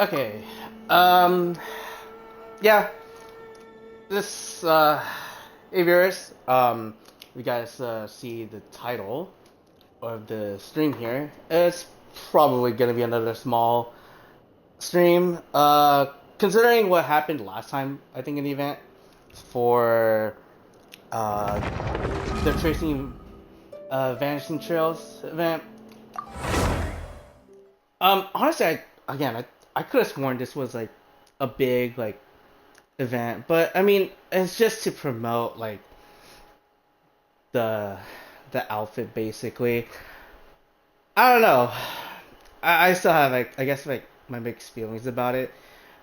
Okay. Yeah. This viewers, you guys see the title of the stream here. It's probably gonna be another small stream. Considering what happened last time, I think in the event for uh the tracing Vanishing Trails event. Honestly, I could have sworn this was like a big like event, but I mean, it's just to promote like the the outfit basically. I don't know. I still have like I guess like my mixed feelings about it,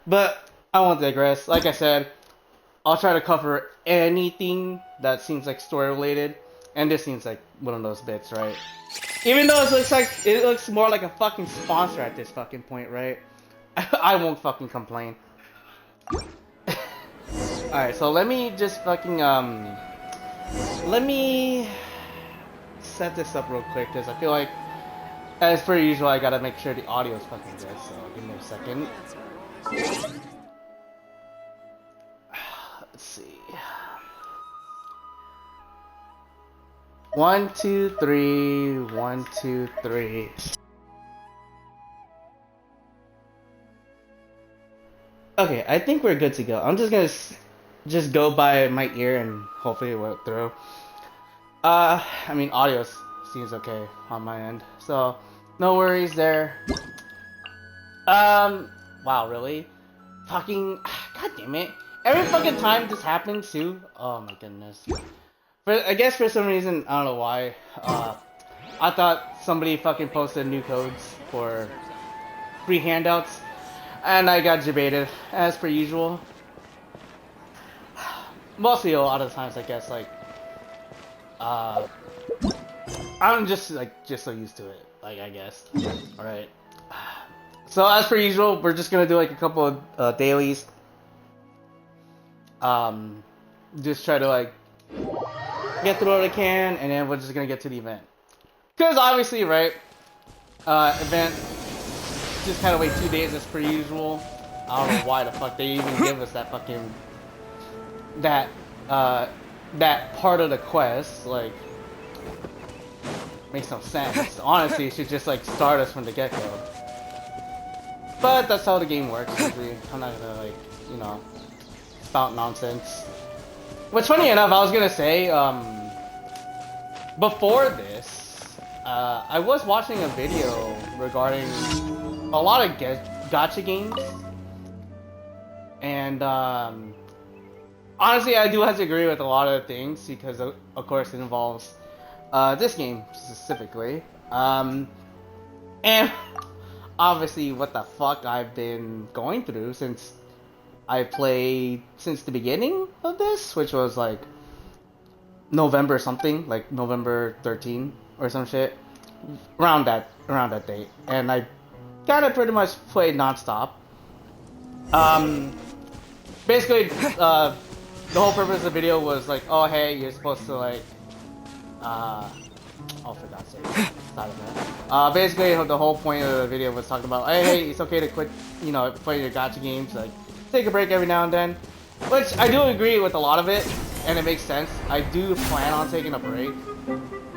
but I won't digress. Like I said, I'll try to cover anything that seems like story related, and this seems like one of those bits, right? Even though it looks more like a fucking sponsor at this fucking point, right? I won't fucking complain. Alright, so let me just fucking let me set this up real quick because I feel like as per usual I gotta make sure the audio is fucking good, so give me a second. Let's see. 1, 2, 3, 1, 2, 3. Okay, I think we're good to go. I'm just gonna just go by my ear and hopefully it went through. I mean, audio seems okay on my end, so no worries there. Wow, really? Fucking, god damn it! Every fucking time this happens too. Oh my goodness. I guess for some reason, I don't know why. I thought somebody fucking posted new codes for free handouts, and I got debated as per usual. Mostly a lot of times, I guess, like, I'm just so used to it, like I guess. All right. So as per usual, we're just gonna do like a couple of dailies. Just try to like get through what I can, and then we're just gonna get to the event. Cause obviously, right? Event just kind of wait 2 days as per usual. I don't know why the fuck they even give us that fucking that part of the quest. Like, makes no sense. Honestly, it should just like start us from the get go. But that's how the game works. Usually, I'm not gonna like spout nonsense. Which, funny enough, I was gonna say before this, I was watching a video regarding a lot of gacha games, and honestly, I do have to agree with a lot of things because, of course, it involves this game specifically, and obviously, what the fuck I've been going through since I played since the beginning of this, which was like November something, like November 13 or some shit, around that date, and I gotta pretty much play nonstop. Basically, the whole purpose of the video was like, oh hey, you're supposed to like, oh for God's sake, stop it, man. Basically, the whole point of the video was talking about, hey, it's okay to quit, play your gacha games, like take a break every now and then, which I do agree with a lot of it, and it makes sense. I do plan on taking a break.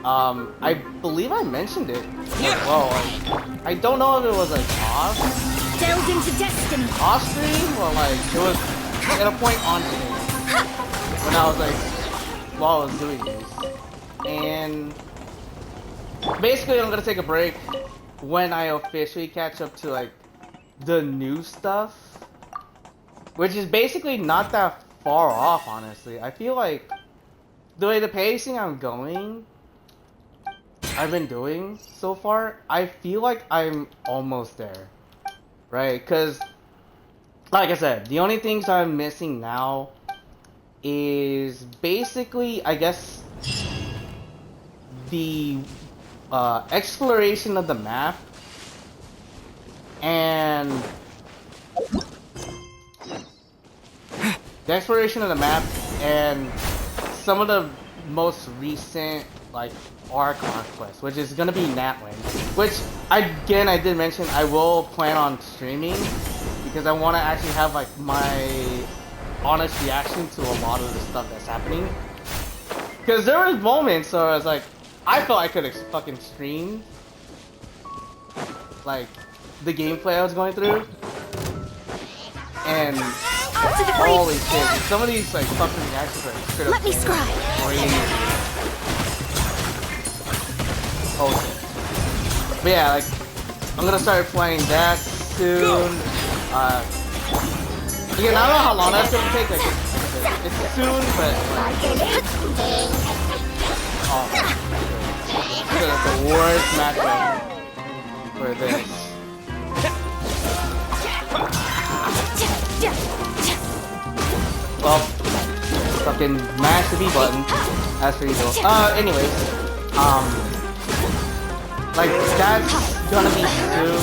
I believe I mentioned it as well. Like, I don't know if it was like off stream or like it was at a point on stream when I was like while I was doing this. And basically, I'm gonna take a break when I officially catch up to like the new stuff, which is basically not that far off, honestly. I feel like the way the pacing I've been doing so far, I feel like I'm almost there, right? Because, like I said, the only things I'm missing now is basically, I guess, the exploration of the map and some of the most recent like arc quests, which is gonna be Natland, which I did mention I will plan on streaming because I want to actually have like my honest reaction to a lot of the stuff that's happening. Because there was moments where I was like, I felt I could have fucking streamed like the gameplay I was going through, and holy shit, some of these like fucking reactions are straight up crazy. Oh shit. But yeah, like I'm gonna start playing that soon. Again, I don't know how long that's gonna take. Like it's soon, but like, oh, it's the worst matchup for this. Well, fucking mash the B button. As for usual. Anyways, like that's gonna be soon.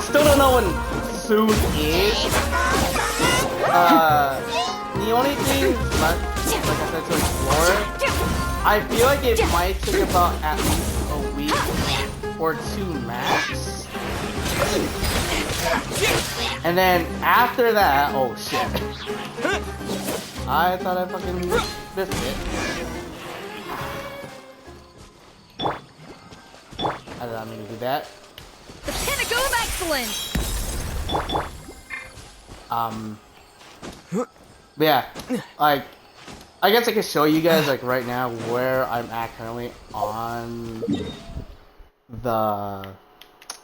Still don't know when soon is. The only thing left, like I said, to explore, I feel like it might take about at least a week or two max. And then after that, oh shit. I thought I fucking missed it. I did not mean to do that. The pinnacle of excellence! But yeah, like, I guess I can show you guys, like, right now where I'm at currently on the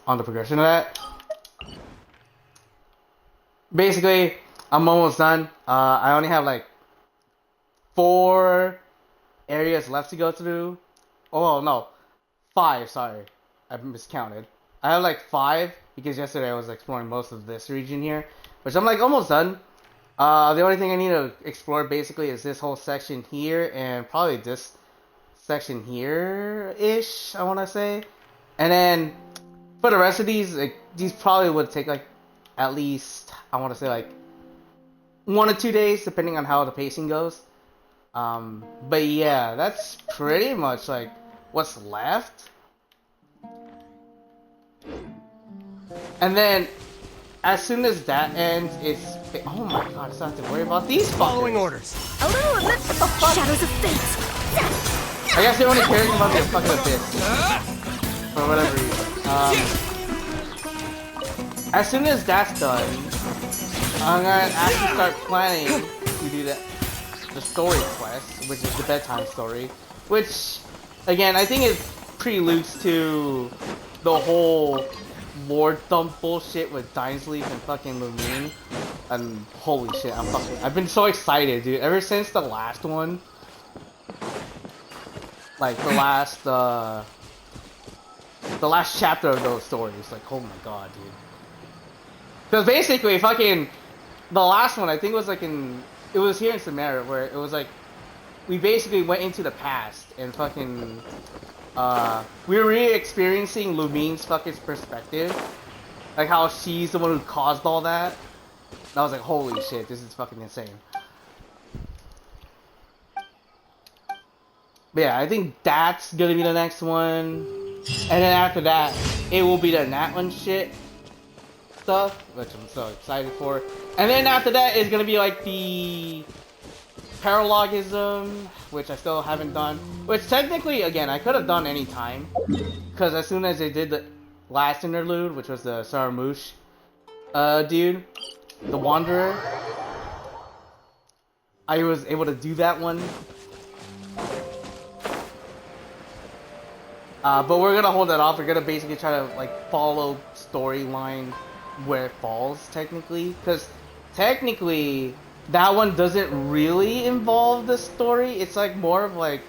progression of that. Basically, I'm almost done. I only have, like, 4 areas left to go through. Oh, no. 5, sorry. I miscounted. I have, like, 5, because yesterday I was exploring most of this region here, which I'm, like, almost done. The only thing I need to explore basically is this whole section here and probably this section here-ish, I want to say. And then for the rest of these, like, these probably would take like at least, I want to say like 1 or 2 days depending on how the pacing goes. But yeah, that's pretty much like what's left. And then as soon as that ends, it's... Oh my god, I still have to worry about these following orders. A little abyss. What the fuck? Shadows of fate. I guess they only cares about the fucking abyss. For whatever reason. As soon as that's done, I'm gonna actually start planning to do the story quest, which is the bedtime story. Which, again, I think it preludes to the whole Lord Thump bullshit with Dinesleaf and fucking Lumine. And holy shit, I've been so excited, dude. Ever since the last one. Like the last chapter of those stories. Like, oh my god, dude. Because basically fucking the last one I think was like it was here in Samara where it was like we basically went into the past and fucking we were re-experiencing Lumine's fucking perspective. Like how she's the one who caused all that. And I was like, holy shit, this is fucking insane. But yeah, I think that's gonna be the next one. And then after that, it will be the Natlan shit stuff, which I'm so excited for. And then after that is gonna be like the Paralogism, which I still haven't done. Which technically, again, I could have done any time. Because as soon as they did the last interlude, which was the Saramouche dude, the Wanderer, I was able to do that one. But we're gonna hold that off. We're gonna basically try to like follow storyline where it falls, technically. Because technically, that one doesn't really involve the story. It's like more of like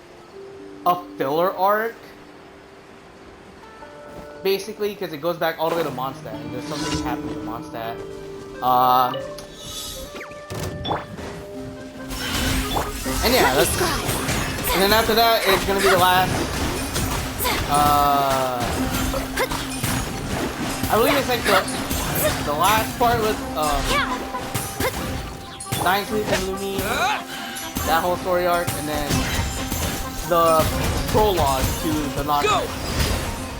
a filler arc. Basically, because it goes back all the way to Mondstadt. And there's something happening to Mondstadt. And yeah, that's... And then after that, it's gonna be the last... I believe it's like the last part with Dinesleaf and Lumine, that whole story arc, and then the prologue to the Nocturne.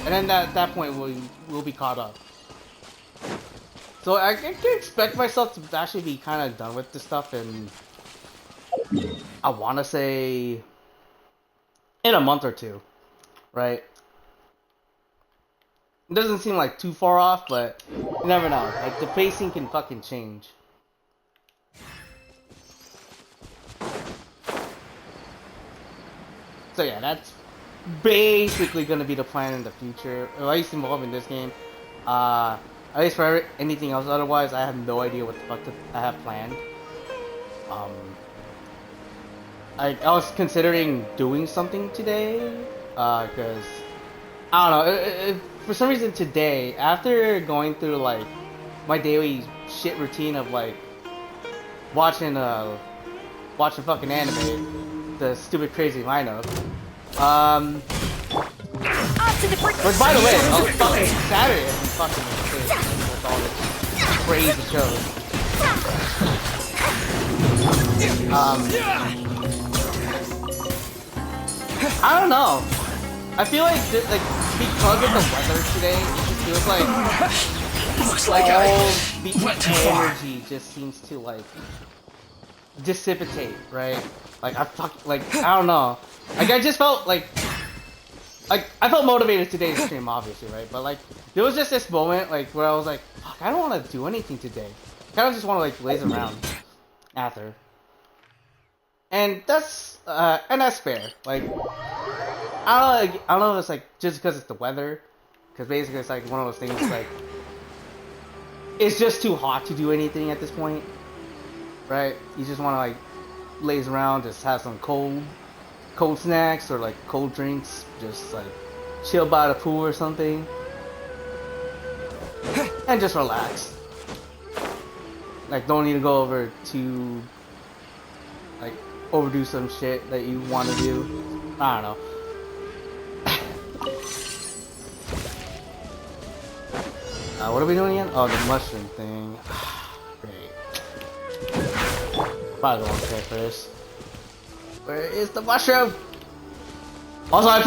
And then at that point we'll be caught up. So I can expect myself to actually be kind of done with this stuff in, I want to say, in a month or two, right? It doesn't seem like too far off, but you never know. Like, the pacing can fucking change. So yeah, that's basically gonna be the plan in the future, or at least involving this game. At least for anything else, otherwise I have no idea what the fuck I have planned. Um, I was considering doing something today, cause I don't know. For some reason today, after going through like my daily shit routine of like watching fucking anime, the stupid crazy lineup. Which, by the way, fucking Saturday has been fucking insane with all this crazy shows. I don't know. I feel like because of the weather today, it just feels like all the energy just seems to like dissipate, right? Like I don't know. Like I just felt like I felt motivated today to stream, obviously, right? But like there was just this moment like where I was like, fuck, I don't want to do anything today. I kind of just want to like laze around after. And that's fair. Like I don't know if it's like just because it's the weather, because basically it's like one of those things like it's just too hot to do anything at this point, right? You just want to like laze around, just have some cold snacks or like cold drinks, just like chill by the pool or something, and just relax. Like don't need to go over to like overdo some shit that you want to do. I don't know. What are we doing again? Oh, the mushroom thing. Great. Probably the one to for this. Where is the mushroom? Also, I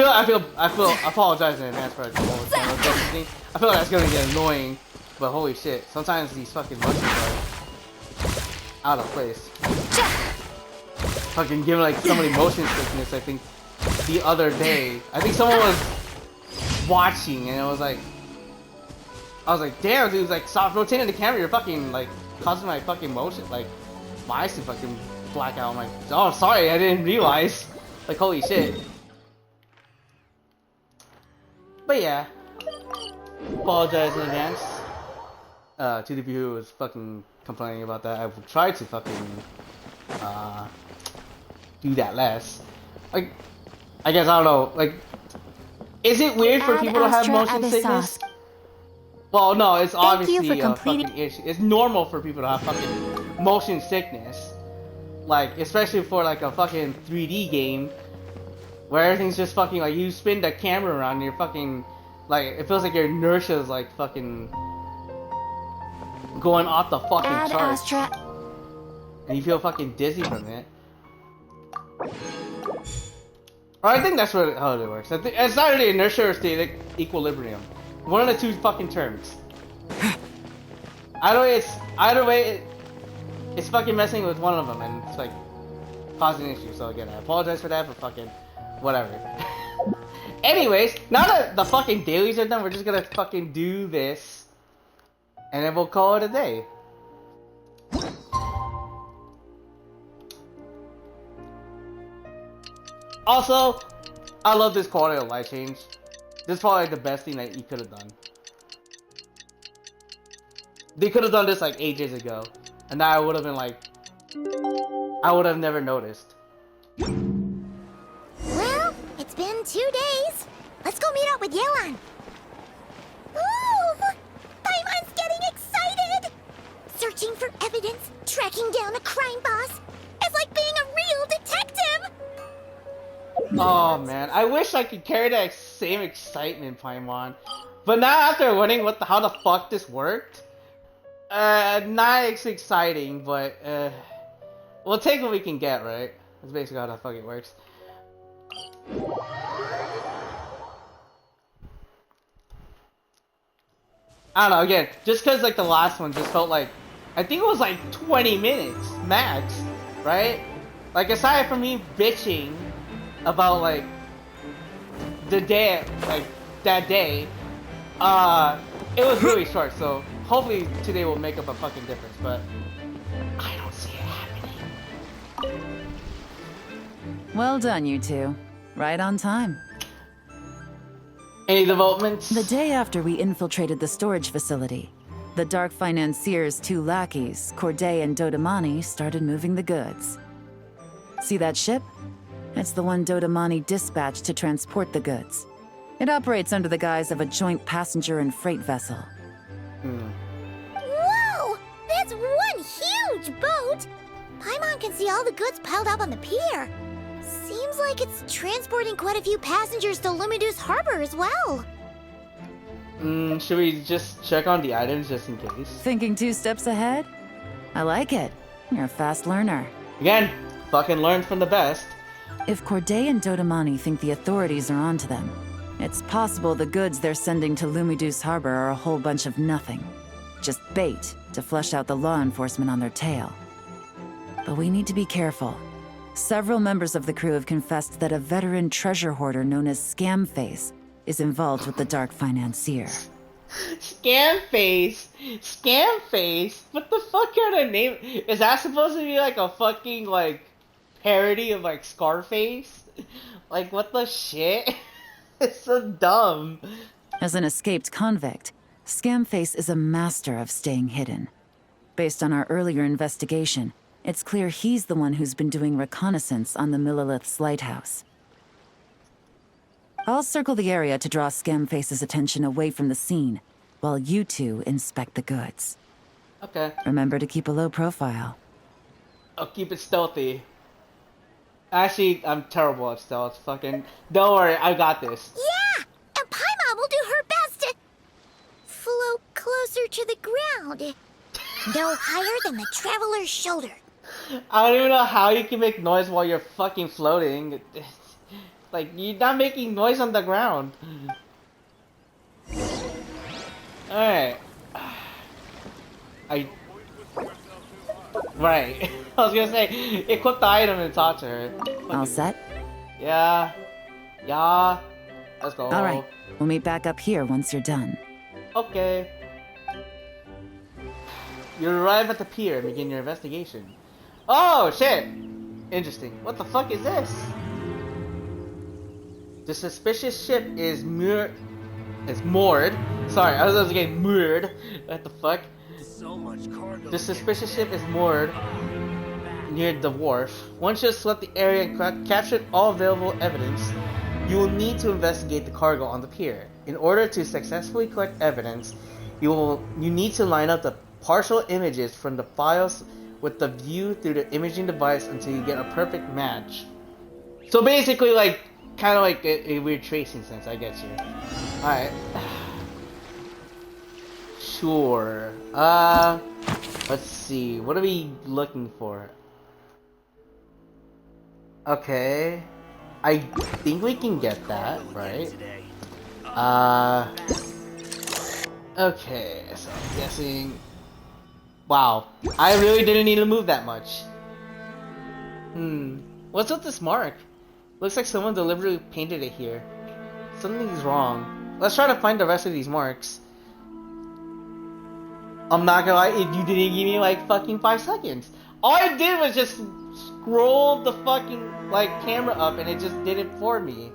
apologize in advance for like, the whole thing. I feel like that's gonna get annoying, but holy shit, sometimes these fucking mushrooms are out of place. Fucking giving like somebody motion sickness, I think, the other day. I think someone was watching and it was like, I was like, damn, dude, like, stop rotating the camera, you're fucking, like, causing my fucking motion, like, my eyes to fucking black out. I'm like, oh, sorry, I didn't realize. Like, holy shit. But yeah, apologize in advance to the viewer who was fucking complaining about that. I will try to fucking do that less. Like, I guess, I don't know, like, is it weird for people to have motion sickness? Well, no, it's obviously a fucking issue. It's normal for people to have fucking motion sickness. Like, especially for like a fucking 3D game where everything's just fucking like you spin the camera around and you're fucking like it feels like your inertia is like fucking going off the fucking charts. And you feel fucking dizzy from it. Or I think that's how it works. It's not really inertia or static equilibrium. One of the two fucking terms. Either way, it's fucking messing with one of them, and it's like causing issues. So again, I apologize for that, but fucking whatever. Anyways, now that the fucking dailies are done, we're just gonna fucking do this, and then we'll call it a day. Also, I love this quality of light change. This is probably like the best thing that you could have done. They could have done this like ages ago, and now I would have been like, I would have never noticed. Well, it's been 2 days. Let's go meet up with Yelan. Ooh, Paimon's getting excited. Searching for evidence, tracking down a crime boss. It's like being a real detective. Oh man, I wish I could carry that same excitement, Paimon. But now after learning how the fuck this worked, not as exciting, but we'll take what we can get, right? That's basically how the fuck it works. I don't know, again, just because, like, the last one just felt like, I think it was, like, 20 minutes, max, right? Like, aside from me bitching about, like, the day, like, that day, it was really short, so hopefully today will make up a fucking difference, but I don't see it happening. Well done, you two. Right on time. Any developments? The day after we infiltrated the storage facility, the Dark Financier's two lackeys, Corday and Dodamani, started moving the goods. See that ship? It's the one Dodamani dispatched to transport the goods. It operates under the guise of a joint passenger and freight vessel. Whoa! That's one huge boat! Paimon can see all the goods piled up on the pier. Seems like it's transporting quite a few passengers to Lumidu's harbor as well. Should we just check on the items just in case? Thinking 2 steps ahead? I like it. You're a fast learner. Again, fucking learn from the best. If Corday and Dodamani think the authorities are onto them, it's possible the goods they're sending to Lumidu's harbor are a whole bunch of nothing. Just bait to flush out the law enforcement on their tail. But we need to be careful. Several members of the crew have confessed that a veteran treasure hoarder known as Scamface is involved with the Dark Financier. Scamface? Scamface? What the fuck kind of name? Is that supposed to be like a fucking, like, parody of, like, Scarface? Like, what the shit? It's so dumb. As an escaped convict, Scamface is a master of staying hidden. Based on our earlier investigation, it's clear he's the one who's been doing reconnaissance on the Millilith's lighthouse. I'll circle the area to draw Scamface's attention away from the scene, while you two inspect the goods. Okay. Remember to keep a low profile. I'll keep it stealthy. Actually, I'm terrible at stealth. Fucking... Don't worry, I got this. Yeah! And Paimon will do her best to float closer to the ground. No higher than the traveler's shoulder. I don't even know how you can make noise while you're fucking floating. Like, you're not making noise on the ground. Alright. Right. I was gonna say, equip the item and talk to her. All set? Yeah. Yeah. Let's go. All right. We'll meet back up here once you're done. Okay. You arrive at the pier and begin your investigation. Oh, shit! Interesting. What the fuck is this? The suspicious ship is moored. Sorry, I was getting moored. What the fuck? So much cargo. The suspicious ship is moored near the wharf. Once you have swept the area and captured all available evidence, you will need to investigate the cargo on the pier. In order to successfully collect evidence, you need to line up the partial images from the files with the view through the imaging device until you get a perfect match. So basically, like, kind of like a weird tracing sense, I guess you. Alright. Sure. Let's see. What are we looking for? Okay. I think we can get that, right? Okay, so I'm guessing... Wow, I really didn't need to move that much. What's with this mark? Looks like someone deliberately painted it here. Something's wrong. Let's try to find the rest of these marks. I'm not gonna lie, you didn't give me like fucking 5 seconds. All I did was just scroll the fucking like camera up and it just did it for me.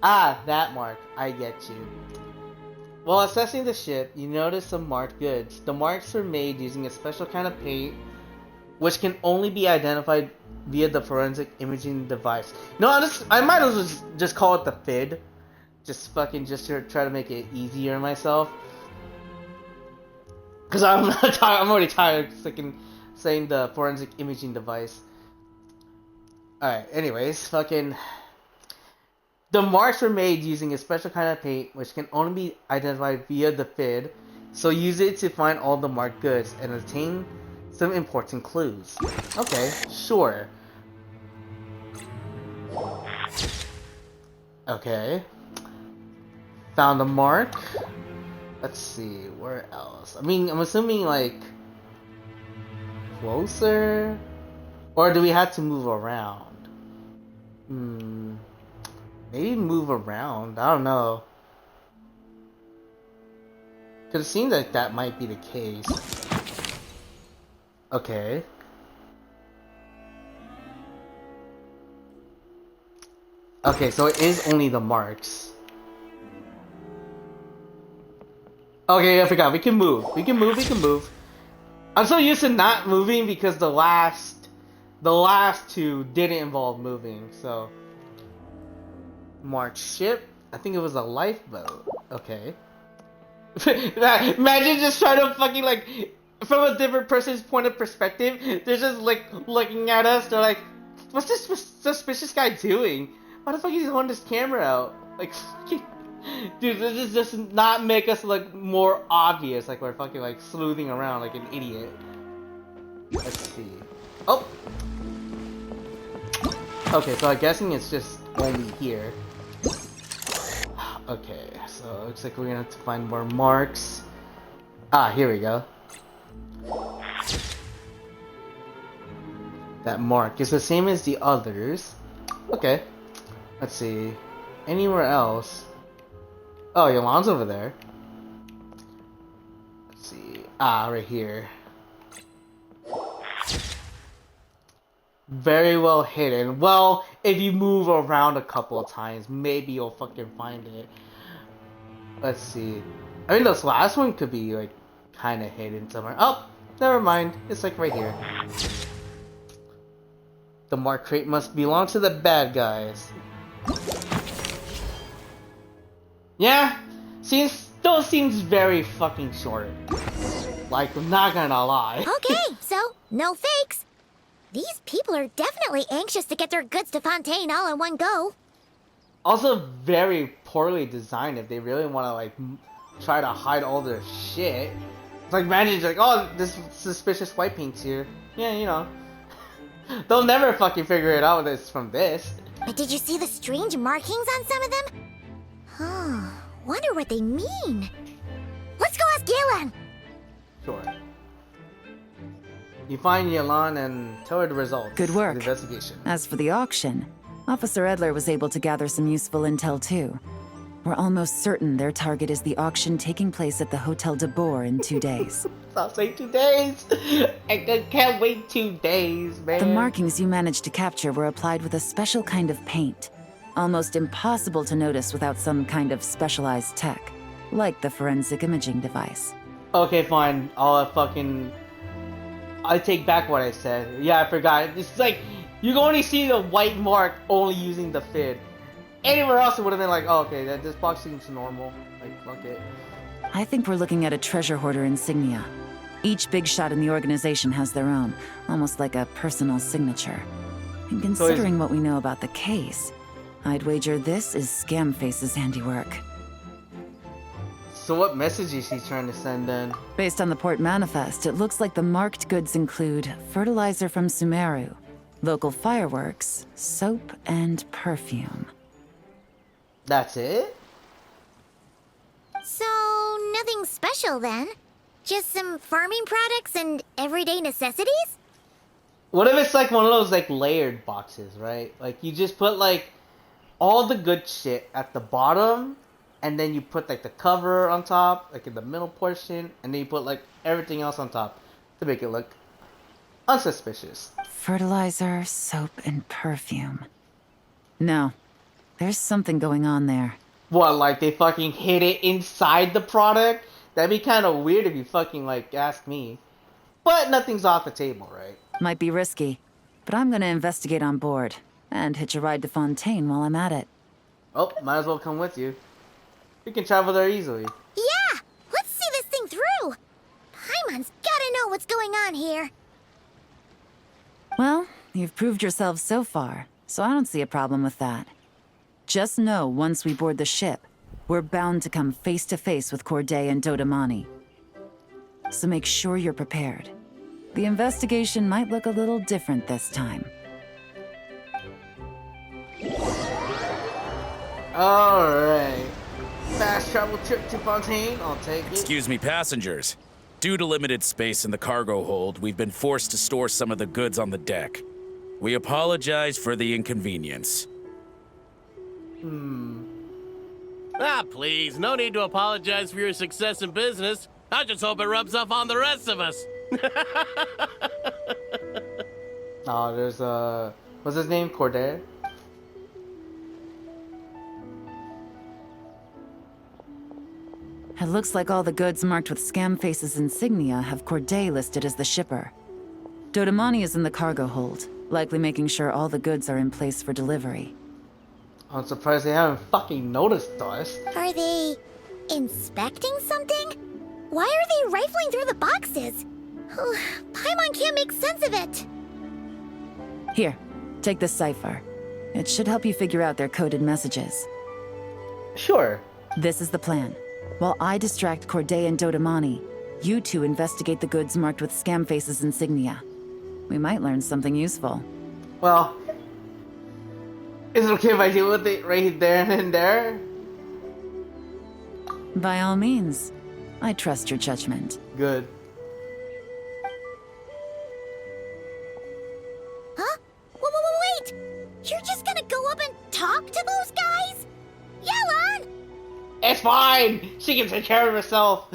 Ah, that mark. I get you. While assessing the ship, you notice some marked goods. The marks were made using a special kind of paint, which can only be identified via the forensic imaging device. No, I might as well just call it the FID. Just to try to make it easier on myself. Because I'm already tired of freaking saying the forensic imaging device. Alright, anyways, fucking... The marks were made using a special kind of paint, which can only be identified via the FID, so use it to find all the marked goods and obtain some important clues. Okay, sure. Okay. found a mark. Let's see, where else? I mean, I'm assuming like closer, or do we have to move around? Maybe move around. I don't know. Cause it seems like that might be the case. Okay. Okay, so it is only the marks. Okay, I forgot. We can move. We can move. We can move. I'm so used to not moving because the last two didn't involve moving. So, marked ship. I think it was a lifeboat. Okay. Imagine just trying to fucking like, from a different person's point of perspective. They're just like looking at us. They're like, "What's this suspicious guy doing? Why the fuck is he holding this camera out?" Like, fucking. Dude, this does not make us look more obvious, like we're fucking like sleuthing around like an idiot. Let's see. Oh! Okay, so I'm guessing it's just only here. Okay, so it looks like we're gonna have to find more marks. Ah, here we go. That mark is the same as the others. Okay. Let's see. Anywhere else? Oh, Yolan's over there. Let's see. Ah, right here. Very well hidden. Well, if you move around a couple of times, maybe you'll fucking find it. Let's see. I mean, this last one could be, like, kind of hidden somewhere. Oh, never mind. It's, like, right here. The mark crate must belong to the bad guys. Yeah, still seems very fucking short. Like, I'm not gonna lie. Okay, so no fakes. These people are definitely anxious to get their goods to Fontaine all in one go. Also, very poorly designed if they really want to, like, try to hide all their shit. It's like, imagine, like, oh, this suspicious white paint's here. Yeah, you know. They'll never fucking figure it out that it's from this. But did you see the strange markings on some of them? Huh, wonder what they mean. Let's go ask Yelan! Sure. You find Yelan and tell her the results. Good work. Of the investigation. As for the auction, Officer Edler was able to gather some useful intel too. We're almost certain their target is the auction taking place at the Hotel de Boer in 2 days. I'll say 2 days. I can't wait 2 days, man. The markings you managed to capture were applied with a special kind of paint. Almost impossible to notice without some kind of specialized tech, like the forensic imaging device. Okay, fine. I take back what I said. Yeah, I forgot. It's like, you can only see the white mark only using the FID. Anywhere else it would have been like, oh, okay, this box seems normal. Like, fuck it. I think we're looking at a treasure hoarder insignia. Each big shot in the organization has their own, almost like a personal signature. And considering what we know about the case, I'd wager this is Scamface's handiwork. So what message is he trying to send then? Based on the port manifest, it looks like the marked goods include fertilizer from Sumeru, local fireworks, soap, and perfume. That's it? So, nothing special then? Just some farming products and everyday necessities? What if it's like one of those like layered boxes, right? Like you just put like all the good shit at the bottom, and then you put like the cover on top, like in the middle portion, and then you put like everything else on top to make it look unsuspicious. Fertilizer, soap, and perfume. No, there's something going on there. What, like they fucking hid it inside the product? That'd be kind of weird if you fucking like asked me. But nothing's off the table, right? Might be risky, but I'm gonna investigate on board and hitch a ride to Fontaine while I'm at it. Oh, might as well come with you. We can travel there easily. Yeah! Let's see this thing through! Paimon's gotta know what's going on here. Well, you've proved yourselves so far, so I don't see a problem with that. Just know once we board the ship, we're bound to come face to face with Corday and Dodamani. So make sure you're prepared. The investigation might look a little different this time. Alright. fast travel trip to Fontaine. I'll take it. Excuse me, passengers. Due to limited space in the cargo hold, we've been forced to store some of the goods on the deck. We apologize for the inconvenience. Ah, please, no need to apologize for your success in business. I just hope it rubs off on the rest of us. Oh, there's what's his name? Corday? It looks like all the goods marked with Scamface's insignia have Corday listed as the shipper. Dodamani is in the cargo hold, likely making sure all the goods are in place for delivery. I'm surprised they haven't fucking noticed us. Are they inspecting something? Why are they rifling through the boxes? Paimon can't make sense of it. Here, take this cipher. It should help you figure out their coded messages. Sure. This is the plan. While I distract Corday and Dodamani, you two investigate the goods marked with Scamface's insignia. We might learn something useful. Well, is it okay if I deal with it right there and there? By all means. I trust your judgment. Good. Huh? Wait! You're just gonna go up and talk to those guys? Yelan! It's fine! She can take care of herself.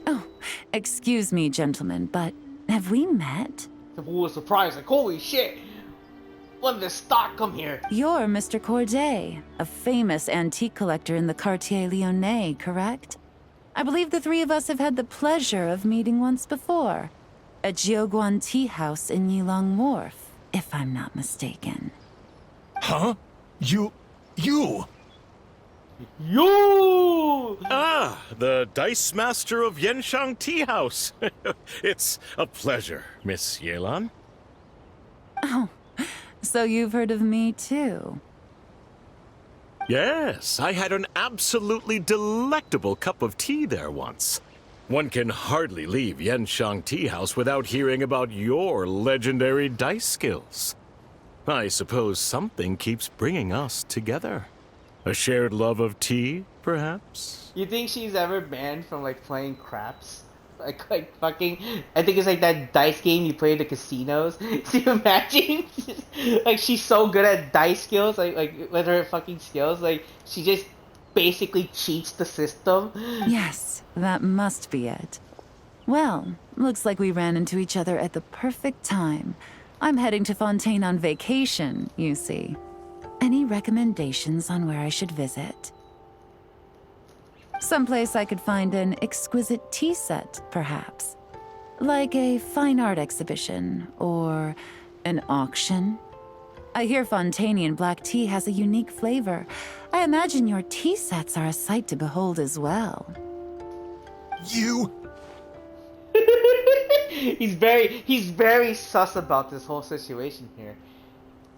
Oh, excuse me, gentlemen, but have we met? The fool was surprised, like, holy shit! When did this stock come here? You're Mr. Corday, a famous antique collector in the Quartier Lyonnais, correct? I believe the three of us have had the pleasure of meeting once before. At Jiuguan Tea House in Yilong Wharf, if I'm not mistaken. Huh? You... You! Ah, the Dice Master of Yenshang Tea House. It's a pleasure, Miss Yelan. Oh, so you've heard of me too? Yes, I had an absolutely delectable cup of tea there once. One can hardly leave Yenshang Tea House without hearing about your legendary dice skills. I suppose something keeps bringing us together. A shared love of tea, perhaps? You think she's ever banned from like playing craps? Like fucking, I think it's like that dice game you play in the casinos. Do you imagine? Like she's so good at dice skills, like with her fucking skills, like she just basically cheats the system. Yes, that must be it. Well, looks like we ran into each other at the perfect time. I'm heading to Fontaine on vacation, you see. Any recommendations on where I should visit? Someplace I could find an exquisite tea set, perhaps. Like a fine art exhibition, or an auction. I hear Fontainian black tea has a unique flavor. I imagine your tea sets are a sight to behold as well. You... He's very sus about this whole situation here.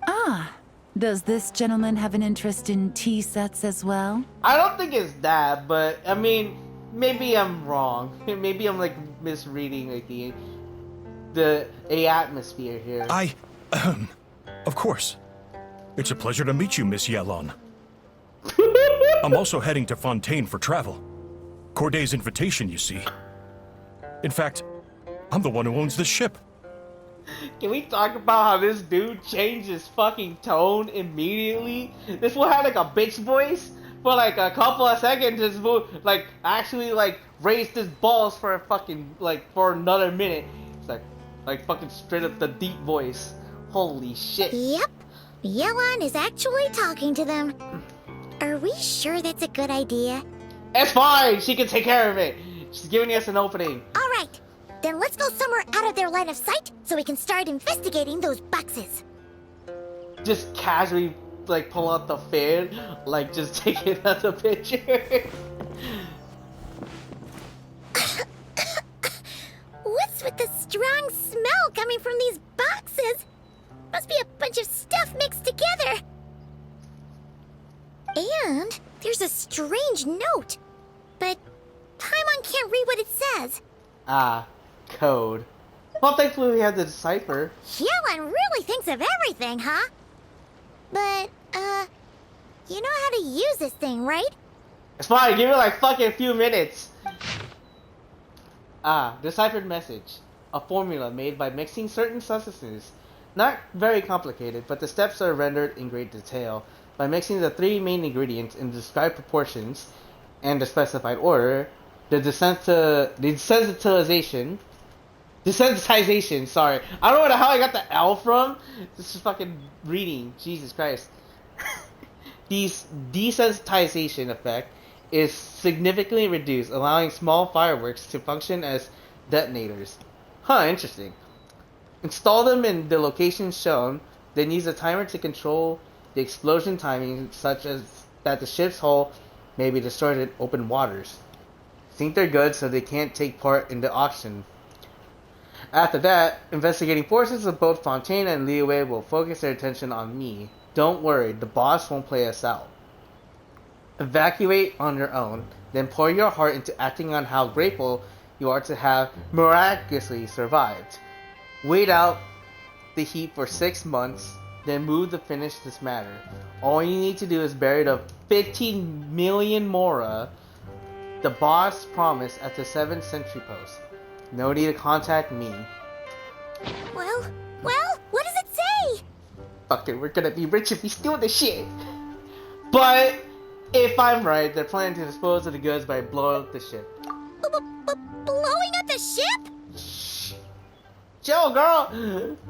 Ah, does this gentleman have an interest in tea sets as well? I don't think it's that, but I mean, maybe I'm wrong. Maybe I'm like misreading like the atmosphere here. Of course. It's a pleasure to meet you, Miss Yelan. I'm also heading to Fontaine for travel. Corday's invitation, you see. In fact, I'm the one who owns this ship. Can we talk about how this dude changed his fucking tone immediately? This one had like a bitch voice for like a couple of seconds. This fool like actually like raised his balls for a fucking like for another minute. It's like fucking straight up the deep voice. Holy shit. Yep. Yelan is actually talking to them. Are we sure that's a good idea? It's fine. She can take care of it. She's giving us an opening. All right. Then let's go somewhere out of their line of sight so we can start investigating those boxes. Just casually like pull out the fan, like just take it out the picture. What's with the strong smell coming from these boxes? Must be a bunch of stuff mixed together. And there's a strange note, but Paimon can't read what it says. Ah, code. Well, thankfully we have the decipher. Yelan really thinks of everything, huh? But, you know how to use this thing, right? It's fine, give it like fucking a few minutes. Deciphered message. A formula made by mixing certain substances. Not very complicated, but the steps are rendered in great detail. By mixing the 3 main ingredients in described proportions and the specified order, the desensitization, sorry. I don't know how I got the L from. This is fucking reading. Jesus Christ. These desensitization effect is significantly reduced, allowing small fireworks to function as detonators. Huh, interesting. Install them in the locations shown, then use a timer to control the explosion timing, such as that the ship's hull may be destroyed in open waters. Think they're good so they can't take part in the auction. After that, investigating forces of both Fontaine and Liyue will focus their attention on me. Don't worry, the boss won't play us out. Evacuate on your own, then pour your heart into acting on how grateful you are to have miraculously survived. Wait out the heat for 6 months, then move to finish this matter. All you need to do is bury the 15 million Mora the boss promised at the 7th sentry post. No need to contact me. Well, what does it say? Fucking, we're gonna be rich if we steal the shit. But if I'm right, they're planning to dispose of the goods by blowing up the ship. Blowing up the ship? Shh. Chill, girl.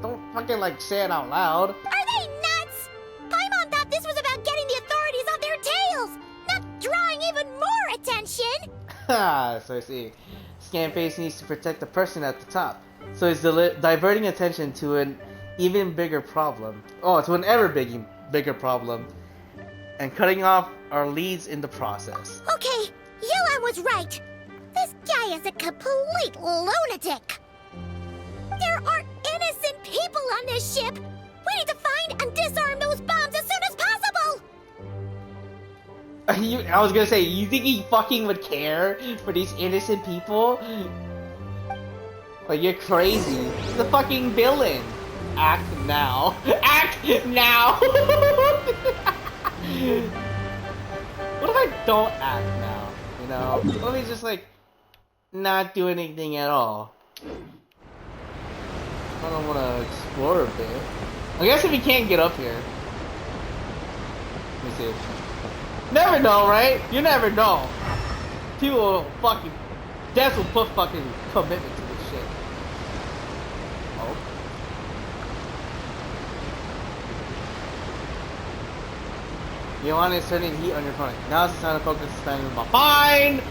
Don't fucking like say it out loud. Are they nuts? Paimon thought this was about getting the authorities on their tails, not drawing even more attention. So I see. Scamface needs to protect the person at the top, so he's diverting attention to an even bigger problem. Oh, to an ever bigger problem, and cutting off our leads in the process. Okay, Yelan was right. This guy is a complete lunatic. There are innocent people on this ship. We need to find and disarm those bombs as soon as possible. I was gonna say, you think he fucking would care for these innocent people? Like, you're crazy. He's a fucking villain. Act now. Act now! What if I don't act now? You know? What if he's just like, not do anything at all? I don't want to explore a bit. I guess if he can't get up here. Let me see. Never know, right? You never know. People will fucking... Death will put fucking commitment to this shit. Oh. Yohana is turning heat on your opponent. Now's the time to focus the spending ball. Fine!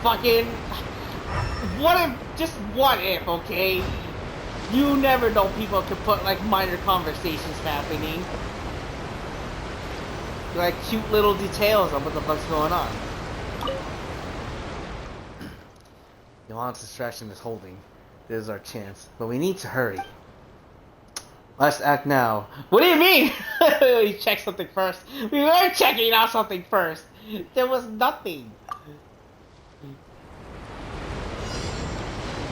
Fucking... What if... Just what if, okay? You never know, people could put like minor conversations happening. Like cute little details on what the fuck's going on. Yohan's distraction is holding. This is our chance. But we need to hurry. Let's act now. What do you mean? We checked something first. We were checking out something first. There was nothing.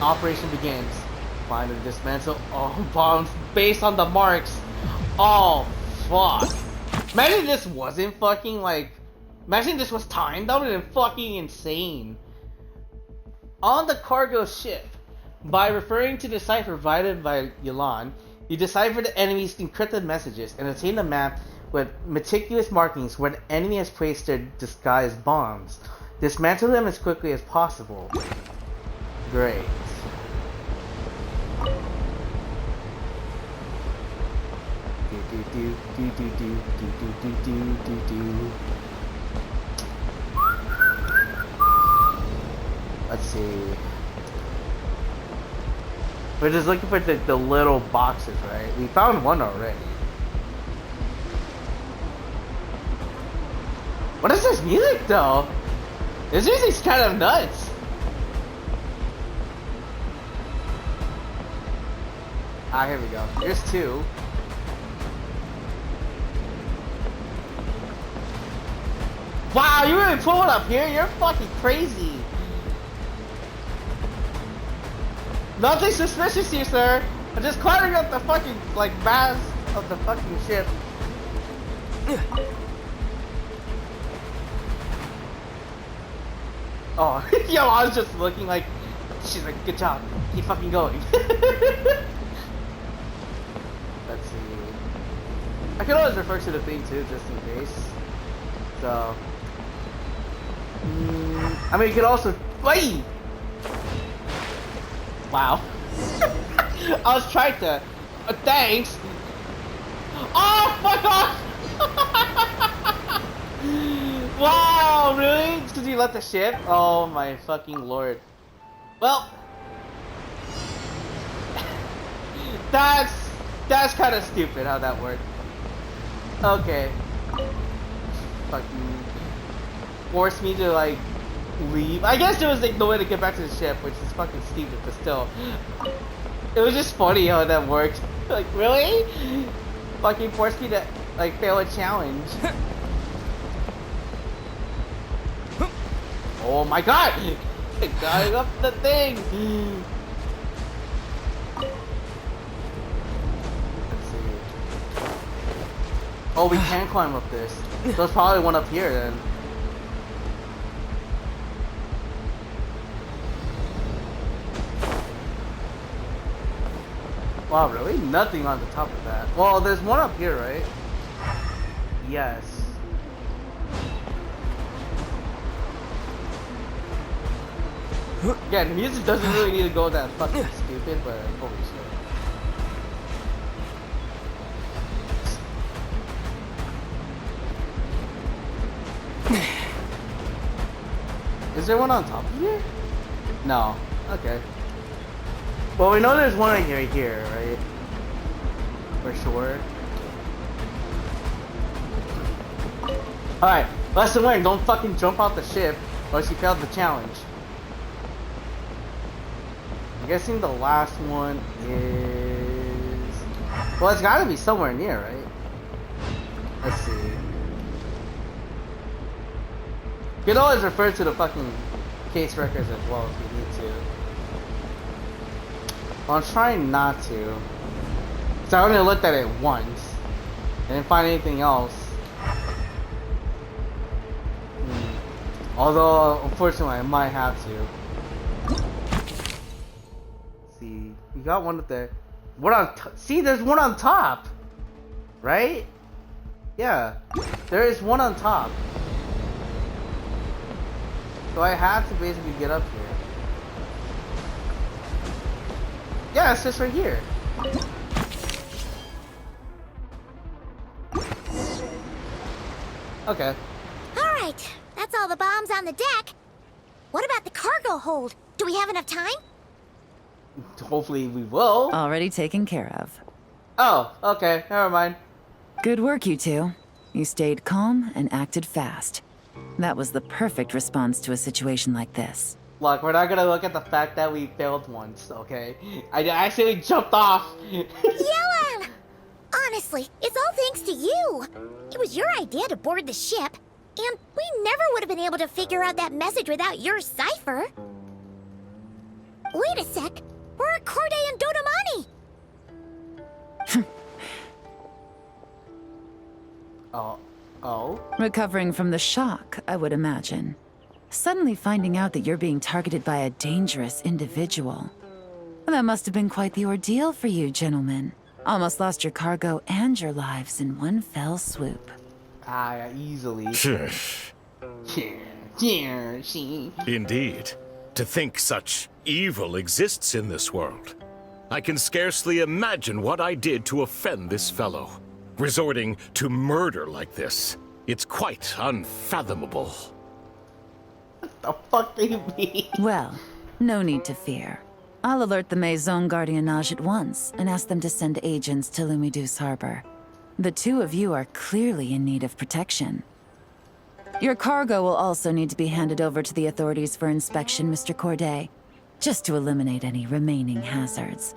Operation begins. Find and dismantle all bombs based on the marks. Oh, fuck. Imagine this wasn't fucking like... Imagine this was timed. That would have been fucking insane. On the cargo ship, by referring to the cipher provided by Yelan, you decipher the enemy's encrypted messages and obtain a map with meticulous markings where the enemy has placed their disguised bombs. Dismantle them as quickly as possible. Great. Let's see. We're just looking for the little boxes, right? We found one already. What is this music though? This music's kind of nuts. Ah, here we go. Here's two. Wow, you really pulled up here? You're fucking crazy. Nothing suspicious here, sir. I'm just climbing up the fucking, like, mast of the fucking ship. Oh, yo, I was just looking like, she's like, good job, keep fucking going. Let's see. I can always refer to the thing too, just in case. So, I mean, you could also, wait! Wow. I was trying to, thanks. Oh, fuck off! Wow, really? Just because you left the ship? Oh my fucking lord. Well, that's kind of stupid how that worked. Okay. Fucking forced me to like leave. I guess there was like no way to get back to the ship, which is fucking stupid, but still. It was just funny how that worked. Like, really? Fucking forced me to like fail a challenge. Oh my god! Got up the thing! Let's see. Oh, we can climb up this. So there's probably one up here then. Wow, really? Nothing on the top of that. Well, there's one up here, right? Yes. Yeah, the music doesn't really need to go that fucking stupid, but holy shit. Is there one on top of here? No. Okay. Well, we know there's one right here, right? For sure. Alright, lesson learned, don't fucking jump out the ship, or else you failed the challenge. I'm guessing the last one is... Well, it's gotta be somewhere near, right? Let's see. You can always refer to the fucking case records as well if you need to. Well, I'm trying not to. So I only looked at it once. I didn't find anything else. Although, unfortunately, I might have to. See, you got one up there. What on? See, there's one on top, right? Yeah, there is one on top. So I have to basically get up here. Yeah, it's just right here. Okay. Alright, that's all the bombs on the deck. What about the cargo hold? Do we have enough time? Hopefully we will. Already taken care of. Oh, okay, never mind. Good work, you two. You stayed calm and acted fast. That was the perfect response to a situation like this. Look, we're not gonna look at the fact that we failed once, okay? I actually jumped off. Yelan! Honestly, it's all thanks to you. It was your idea to board the ship, and we never would have been able to figure out that message without your cipher. Wait a sec. We're at Corday and Dodamani. Oh? Recovering from the shock, I would imagine. Suddenly finding out that you're being targeted by a dangerous individual. That must have been quite the ordeal for you, gentlemen. Almost lost your cargo and your lives in one fell swoop. Ah, easily. Indeed. To think such evil exists in this world. I can scarcely imagine what I did to offend this fellow. Resorting to murder like this. It's quite unfathomable. What the fuck do you mean? Well, no need to fear. I'll alert the Maison Gardiennage at once and ask them to send agents to Lumidus Harbor. The two of you are clearly in need of protection. Your cargo will also need to be handed over to the authorities for inspection, Mr. Corday, just to eliminate any remaining hazards.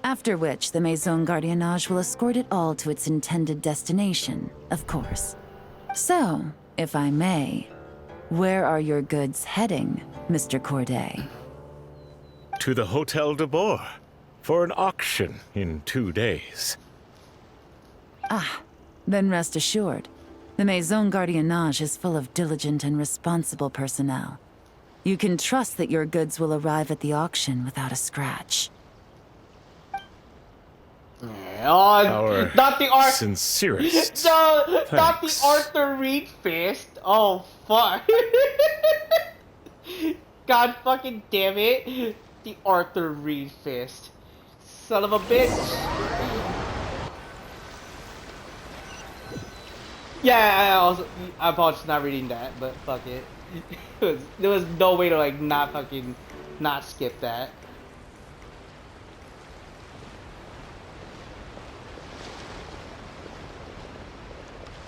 After which, the Maison Gardiennage will escort it all to its intended destination, of course. So, if I may, where are your goods heading, Mr. Corday? to the Hotel de Boer for an auction in 2 days. Then rest assured, the Maison Gardiennage is full of diligent and responsible personnel. You can trust that your goods will arrive at the auction without a scratch. Oh, not the Arthur. Sincerest. No, not the Thanks. Arthur Reed fist. Oh fuck. God fucking damn it. The Arthur Reed fist. Son of a bitch. Yeah, I apologize for not reading that, but fuck it. There was no way to like not skip that.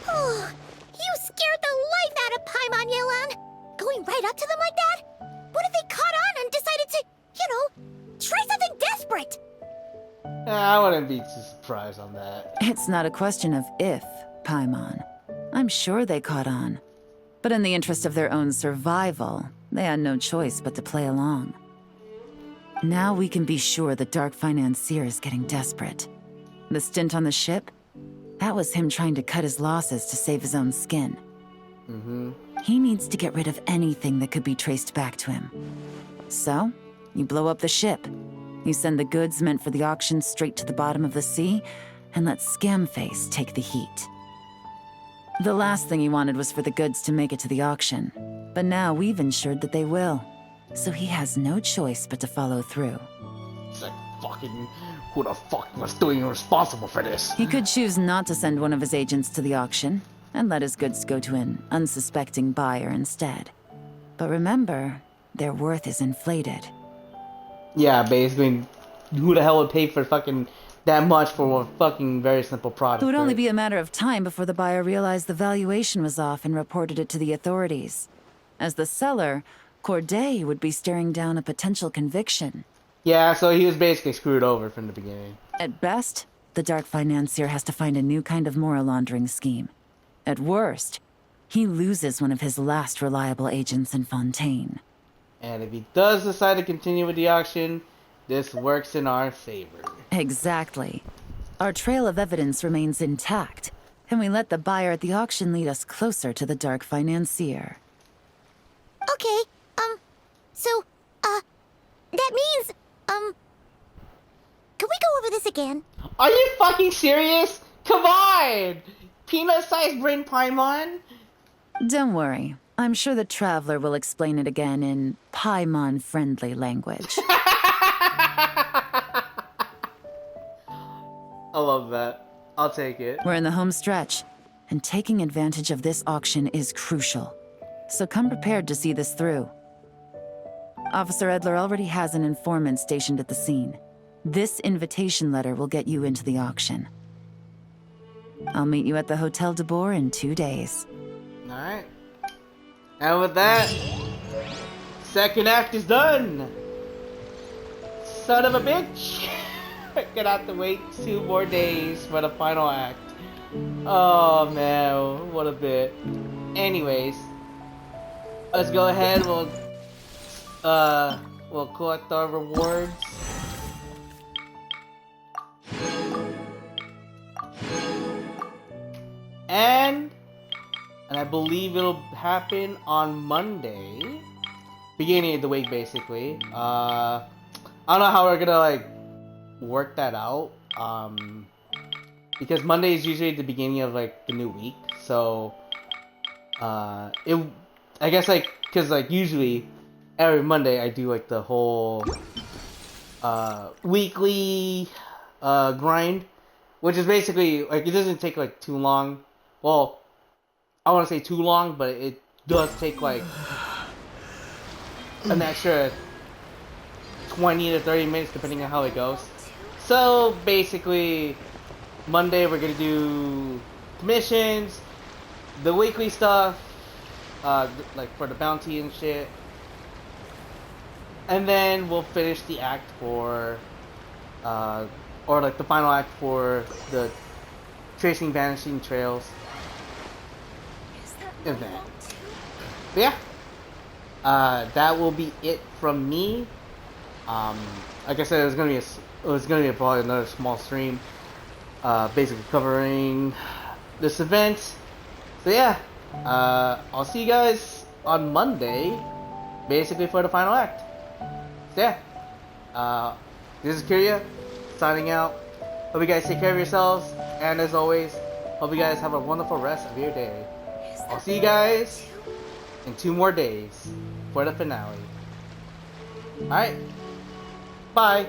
Oh, you scared the life out of Paimon, Yelan. Going right up to them like that? What if they caught on and decided to, try something desperate? I wouldn't be too surprised on that. It's not a question of if, Paimon. I'm sure they caught on. But in the interest of their own survival, they had no choice but to play along. Now we can be sure the Dark Financier is getting desperate. The stint on the ship? That was him trying to cut his losses to save his own skin. He needs to get rid of anything that could be traced back to him. So, you blow up the ship. You send the goods meant for the auction straight to the bottom of the sea, and let Scamface take the heat. The last thing he wanted was for the goods to make it to the auction, but now we've ensured that they will. So he has no choice but to follow through. It's like fucking who the fuck was doing responsible for this? He could choose not to send one of his agents to the auction, and let his goods go to an unsuspecting buyer instead. But remember, their worth is inflated. Yeah, basically, who the hell would pay for fucking that much for a fucking very simple product? It would only right? be a matter of time before the buyer realized the valuation was off and reported it to the authorities. As the seller, Corday would be staring down a potential conviction. Yeah, so he was basically screwed over from the beginning. At best, the Dark Financier has to find a new kind of moral laundering scheme. At worst, he loses one of his last reliable agents in Fontaine. And if he does decide to continue with the auction, this works in our favor. Exactly. Our trail of evidence remains intact, and we let the buyer at the auction lead us closer to the Dark Financier. Okay, that means, can we go over this again? Are you fucking serious? Come on! Peanut-sized brain Paimon? Don't worry. I'm sure the Traveler will explain it again in Paimon-friendly language. I love that. I'll take it. We're in the home stretch, and taking advantage of this auction is crucial. So come prepared to see this through. Officer Edler already has an informant stationed at the scene. This invitation letter will get you into the auction. I'll meet you at the Hotel de Boer in 2 days. Alright. And with that, second act is done. Son of a bitch. Gonna have to wait 2 more days for the final act. Oh man, what a bit. Anyways, let's go ahead. We'll collect our rewards. And I believe it'll happen on Monday, beginning of the week, basically. I don't know how we're gonna like work that out. Because Monday is usually the beginning of like the new week, so I guess like because like usually every Monday I do like the whole weekly grind, which is basically like it doesn't take like too long. Well, I want to say too long, but it does take like an extra 20 to 30 minutes depending on how it goes. So basically, Monday we're gonna do missions, the weekly stuff, like for the bounty and shit, and then we'll finish the act for, or like the final act for the Tracing Vanishing Trails event. But yeah, that will be it from me. Like I said, it was gonna be probably another small stream, basically covering this event. So yeah, I'll see you guys on Monday, basically for the final act. So yeah, this is Kirya, signing out. Hope you guys take care of yourselves, and as always, hope you guys have a wonderful rest of your day. I'll see you guys in 2 more days for the finale. Alright, bye!